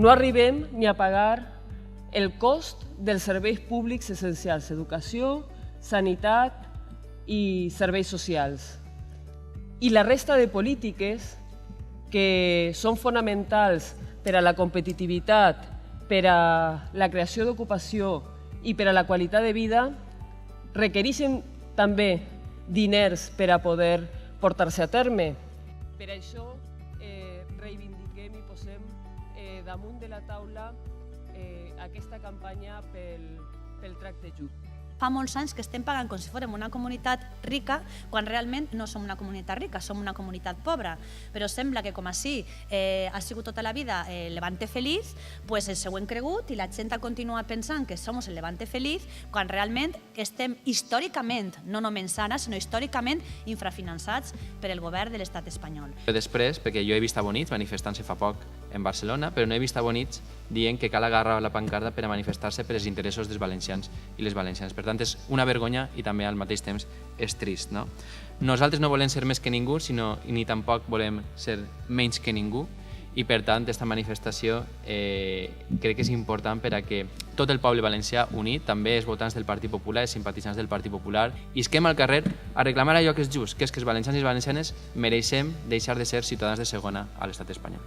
no arribem ni a pagar el cost dels serveis públics essencials, educació, sanitat i serveis socials. I la resta de polítiques que són fonamentals per a la competitivitat, per a la creació d'ocupació i per a la qualitat de vida, requereixen també diners per a poder portar-se a terme. Per això reivindiquem i posem damunt de la taula aquesta campanya pel tracte just. Fa molts anys que estem pagant com si fórem una comunitat rica, quan realment no som una comunitat rica, som una comunitat pobra. Però sembla que com així ha sigut tota la vida el Levante Feliz, doncs ens ho hem cregut i la gent ha continuat pensant que som el Levante Feliz, quan realment estem històricament, no només ara, sinó històricament infrafinançats per el govern de l'estat espanyol. Després, perquè jo he vist a Bonits manifestant-se fa poc en Barcelona, però no he vist a Bonits dient que cal agarrar la pancarta per a manifestar-se per als interessos dels valencians i les valencianes. Per tant, és una vergonya i també al mateix temps és trist. Nosaltres no volem ser més que ningú, ni tampoc volem ser menys que ningú, i per tant aquesta manifestació crec que és important per a que tot el poble valencià unit, també els votants del Partit Popular, els simpatitzants del Partit Popular, isquem al carrer a reclamar allò que és just, que és que els valencians i les valencianes mereixem deixar de ser ciutadans de segona a l'estat espanyol.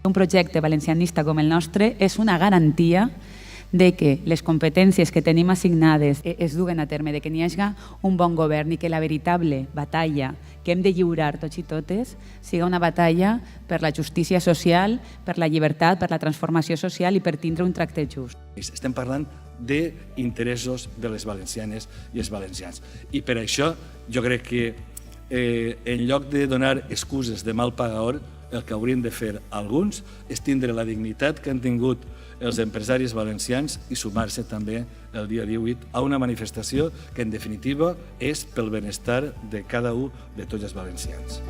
Un projecte valencianista com el nostre és una garantia de que les competències que tenim assignades es duguen a terme, de que n'hi hagi un bon govern i que la veritable batalla que hem de lliurar tots i totes siga una batalla per la justícia social, per la llibertat, per la transformació social i per tindre un tracte just. Estem parlant d'interessos de les valencianes i els valencians. I per això jo crec que en lloc de donar excuses de mal pagador, el que haurien de fer alguns és tindre la dignitat que han tingut els empresaris valencians i sumar-se també el dia 18 a una manifestació que en definitiva és pel benestar de cada un de tots els valencians.